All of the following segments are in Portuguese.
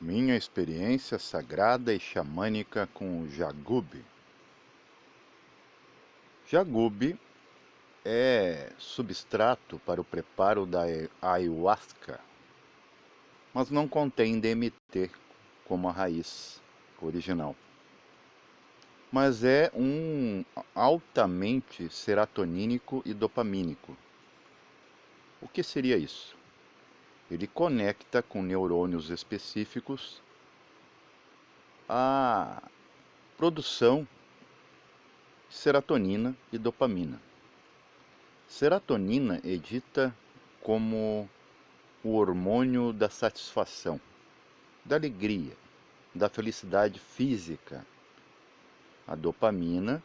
Minha experiência sagrada e xamânica com o jagube. Jagube é substrato para o preparo da ayahuasca, mas não contém DMT como a raiz original. Mas é um altamente serotonínico e dopamínico. O que seria isso? Ele conecta com neurônios específicos a produção de serotonina e dopamina. Serotonina é dita como o hormônio da satisfação, da alegria, da felicidade física. A dopamina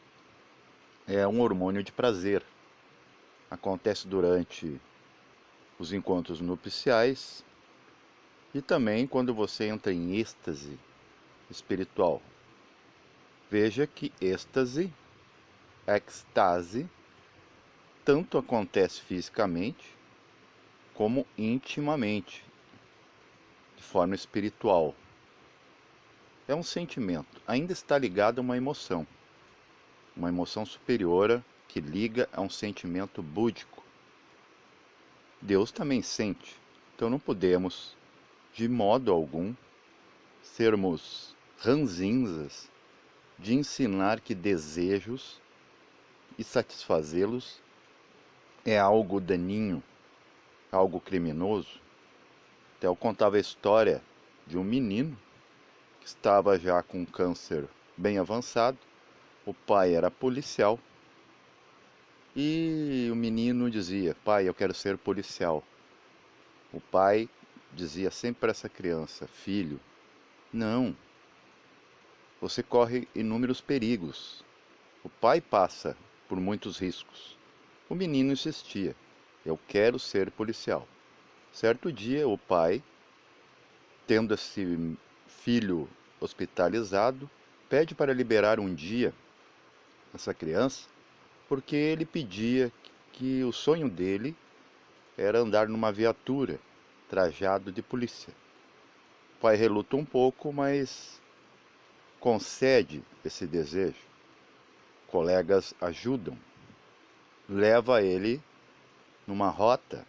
é um hormônio de prazer. Acontece durante os encontros nupciais e também quando você entra em êxtase espiritual. Veja que êxtase, extase, tanto acontece fisicamente como intimamente, de forma espiritual. É um sentimento, ainda está ligado a uma emoção superior que liga a um sentimento búdico. Deus também sente, então não podemos, de modo algum, sermos ranzinzas de ensinar que desejos e satisfazê-los é algo daninho, algo criminoso. Até eu contava a história de um menino que estava já com câncer bem avançado. O pai era policial e o menino dizia: pai, eu quero ser policial. O pai dizia sempre para essa criança: filho, não, você corre inúmeros perigos. O pai passa por muitos riscos. O menino insistia: eu quero ser policial. Certo dia, o pai, tendo esse filho hospitalizado, pede para liberar um dia essa criança, porque ele pedia que o sonho dele era andar numa viatura, trajado de polícia. O pai reluta um pouco, mas concede esse desejo. Colegas ajudam, leva ele numa rota.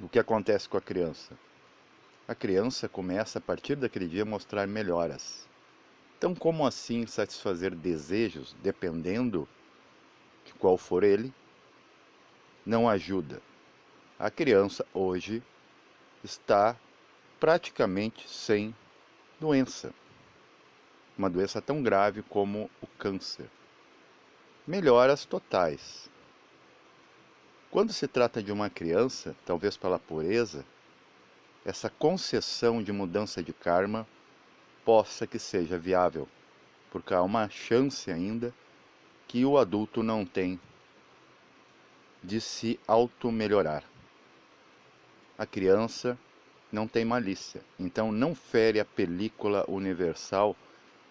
O que acontece com a criança? A criança começa a partir daquele dia a mostrar melhoras. Então, como assim satisfazer desejos, dependendo de qual for ele, não ajuda? A criança hoje está praticamente sem doença. Uma doença tão grave como o câncer. Melhoras totais. Quando se trata de uma criança, talvez pela pureza, essa concessão de mudança de karma possa que seja viável, porque há uma chance ainda que o adulto não tem de se auto-melhorar. A criança não tem malícia, então não fere a película universal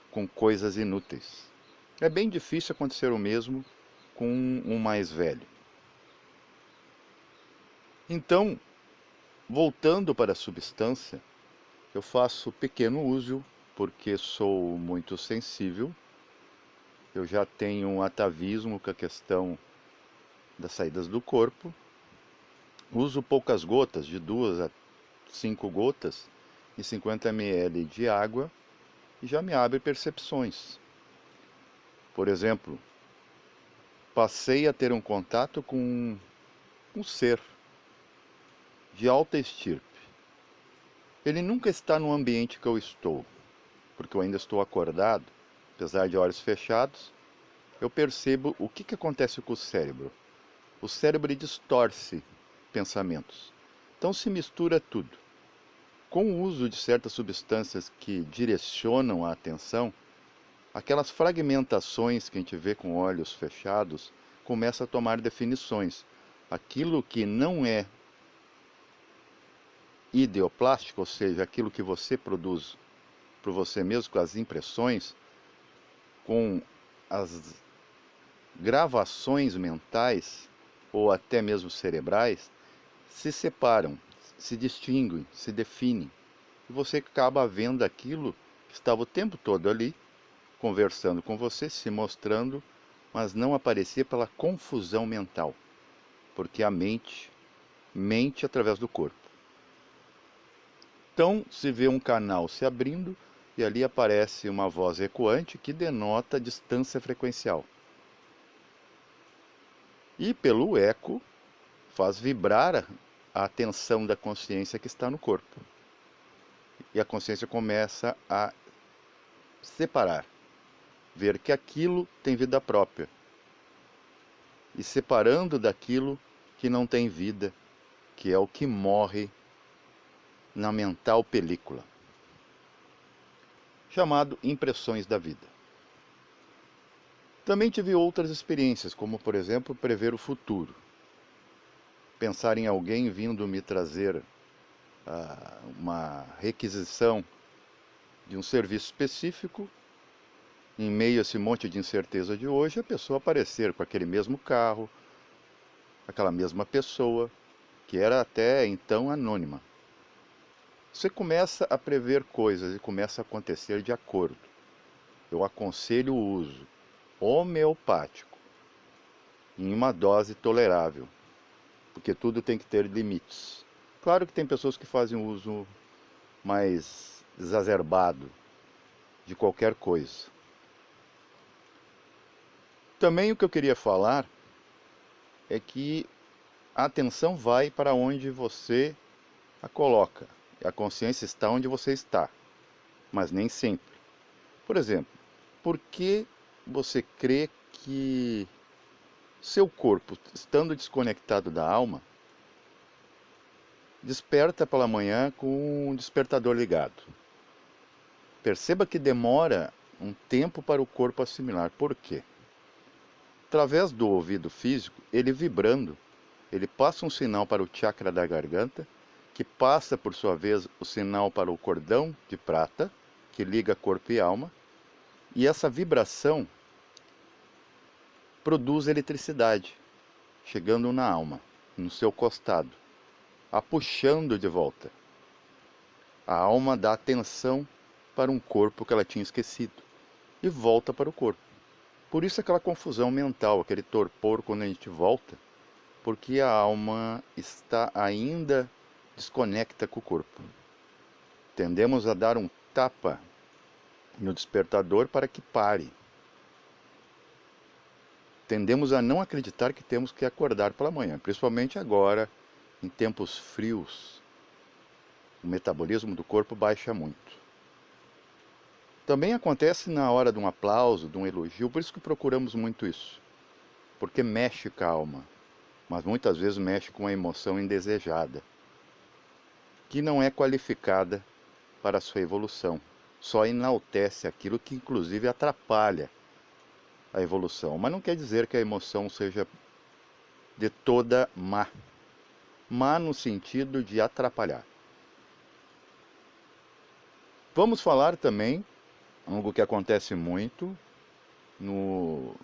com coisas inúteis. É bem difícil acontecer o mesmo com um mais velho. Então, voltando para a substância, eu faço pequeno uso porque sou muito sensível. Eu já tenho um atavismo com a questão das saídas do corpo. Uso poucas gotas, de 2 a 5 gotas e 50 ml de água, e já me abre percepções. Por exemplo, passei a ter um contato com um ser de alta estirpe. Ele nunca está no ambiente que eu estou, porque eu ainda estou acordado, apesar de olhos fechados. Eu percebo o que acontece com o cérebro. O cérebro distorce pensamentos. Então se mistura tudo. Com o uso de certas substâncias que direcionam a atenção, aquelas fragmentações que a gente vê com olhos fechados começa a tomar definições. Aquilo que não é ideoplástico, ou seja, aquilo que você produz por você mesmo, com as impressões, com as gravações mentais ou até mesmo cerebrais, se separam, se distinguem, se definem. e você acaba vendo aquilo que estava o tempo todo ali, conversando com você, se mostrando, mas não aparecia pela confusão mental, porque a mente mente através do corpo. Então se vê um canal se abrindo e ali aparece uma voz ecoante que denota distância frequencial. E pelo eco faz vibrar a atenção da consciência que está no corpo. E a consciência começa a separar, ver que aquilo tem vida própria. E separando daquilo que não tem vida, que é o que morre na mental película, chamado impressões da vida. Também tive outras experiências, como por exemplo, prever o futuro. Pensar em alguém vindo me trazer uma requisição de um serviço específico, em meio a esse monte de incerteza de hoje, a pessoa aparecer com aquele mesmo carro, aquela mesma pessoa, que era até então anônima. Você começa a prever coisas e começa a acontecer de acordo. Eu aconselho o uso homeopático, em uma dose tolerável, porque tudo tem que ter limites. Claro que tem pessoas que fazem uso mais exacerbado de qualquer coisa. Também o que eu queria falar é que a atenção vai para onde você a coloca. A consciência está onde você está, mas nem sempre. Por exemplo, por que você crê que seu corpo, estando desconectado da alma, desperta pela manhã com um despertador ligado? Perceba que demora um tempo para o corpo assimilar. Por quê? Através do ouvido físico, ele vibrando, ele passa um sinal para o chakra da garganta, que passa por sua vez o sinal para o cordão de prata, que liga corpo e alma, e essa vibração produz eletricidade, chegando na alma, no seu costado, a puxando de volta. A alma dá atenção para um corpo que ela tinha esquecido e volta para o corpo. Por isso aquela confusão mental, aquele torpor quando a gente volta, porque a alma está ainda desconecta com o corpo. Tendemos a dar um tapa no despertador para que pare. Tendemos a não acreditar que temos que acordar pela manhã, principalmente agora, em tempos frios. O metabolismo do corpo baixa muito. Também acontece na hora de um aplauso, de um elogio, por isso que procuramos muito isso. Porque mexe com a alma, mas muitas vezes mexe com uma emoção indesejada, que não é qualificada para a sua evolução. Só enaltece aquilo que inclusive atrapalha a evolução. Mas não quer dizer que a emoção seja de toda má. Má no sentido de atrapalhar. Vamos falar também, algo que acontece muito no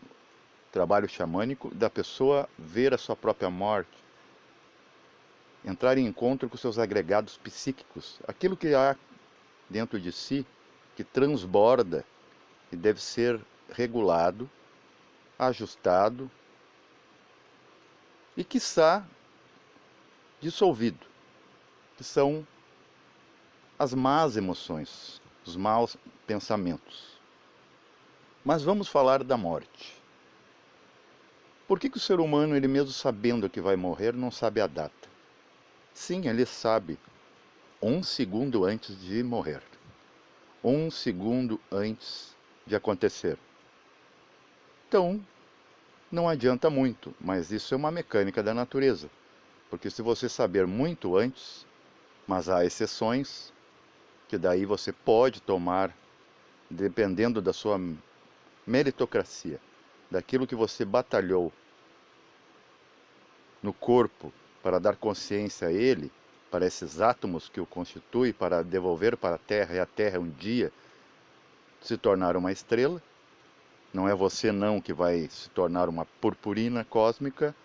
trabalho xamânico, da pessoa ver a sua própria morte, entrar em encontro com seus agregados psíquicos, aquilo que há dentro de si, que transborda e deve ser regulado, ajustado e, quiçá, dissolvido, que são as más emoções, os maus pensamentos. Mas vamos falar da morte. Por que o ser humano, ele mesmo sabendo que vai morrer, não sabe a data? Sim, ele sabe, 1 segundo antes de morrer. 1 segundo antes de acontecer. Então, não adianta muito, mas isso é uma mecânica da natureza. Porque se você saber muito antes, mas há exceções, que daí você pode tomar, dependendo da sua meritocracia, daquilo que você batalhou no corpo para dar consciência a ele, para esses átomos que o constituem, para devolver para a Terra, e a Terra um dia se tornar uma estrela. Não é você não que vai se tornar uma purpurina cósmica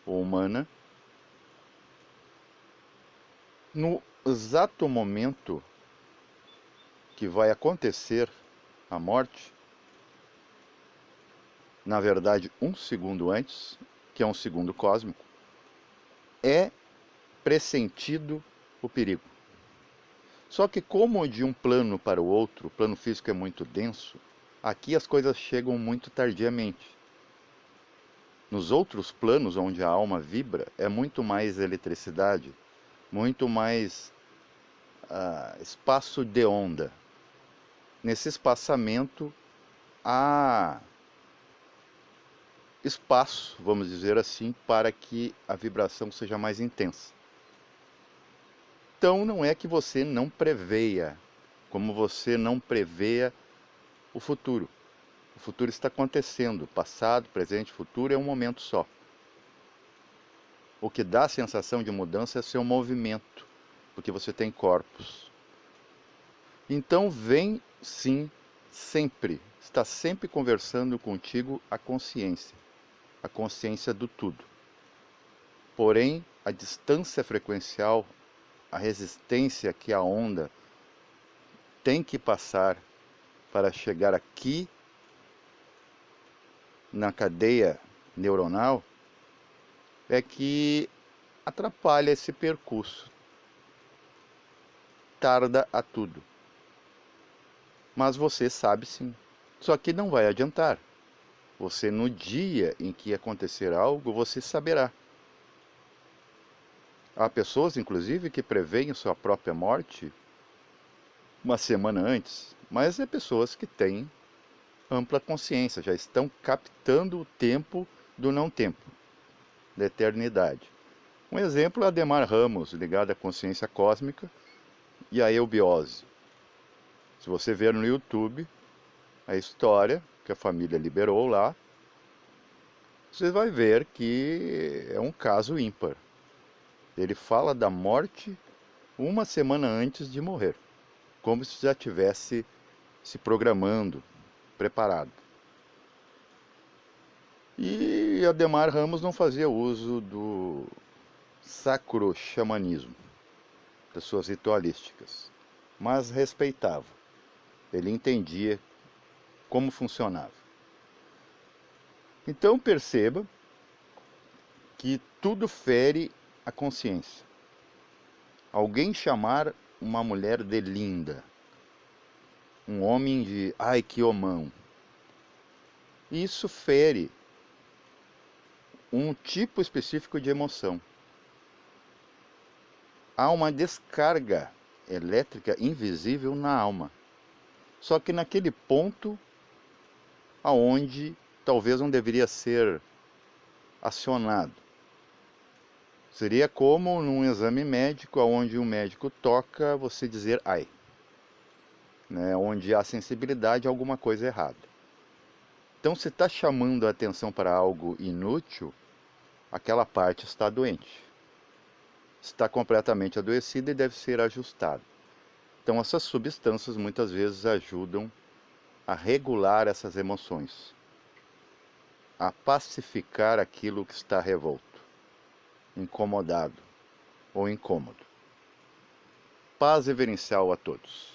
ou humana. No exato momento que vai acontecer a morte, na verdade 1 segundo antes, que é um segundo cósmico, é pressentido o perigo. Só que como de um plano para o outro, o plano físico é muito denso, aqui as coisas chegam muito tardiamente. Nos outros planos onde a alma vibra, é muito mais eletricidade, muito mais espaço de onda. Nesse espaçamento há espaço, vamos dizer assim, para que a vibração seja mais intensa. Então não é que você não preveia, como você não preveia o futuro. O futuro está acontecendo, passado, presente, futuro é um momento só. O que dá a sensação de mudança é seu movimento, porque você tem corpos. Então vem sim, sempre, está sempre conversando contigo a consciência do tudo. Porém, a distância frequencial, a resistência que a onda tem que passar para chegar aqui na cadeia neuronal é que atrapalha esse percurso. Tarda a tudo. Mas você sabe sim. Só que não vai adiantar. Você, no dia em que acontecer algo, você saberá. Há pessoas, inclusive, que preveem sua própria morte 1 semana antes, mas é pessoas que têm ampla consciência, já estão captando o tempo do não tempo, da eternidade. Um exemplo é Ademar Ramos, ligado à consciência cósmica e à eubiose. Se você ver no YouTube a história que a família liberou lá, você vai ver que é um caso ímpar. Ele fala da morte 1 semana antes de morrer, como se já tivesse se programando, preparado. E Ademar Ramos não fazia uso do sacro xamanismo, das suas ritualísticas, mas respeitava. Ele entendia como funcionava. Então perceba que tudo fere a consciência. Alguém chamar uma mulher de linda, um homem de ai que homão, isso fere um tipo específico de emoção. Há uma descarga elétrica invisível na alma. Só que naquele ponto aonde talvez não deveria ser acionado. Seria como num exame médico, onde o médico toca, você dizer ai, né? Onde há sensibilidade a alguma coisa errada. Então, se está chamando a atenção para algo inútil, aquela parte está doente. Está completamente adoecida e deve ser ajustada. Então, essas substâncias muitas vezes ajudam a regular essas emoções, a pacificar aquilo que está revolto, incomodado ou incômodo. Paz reverencial a todos.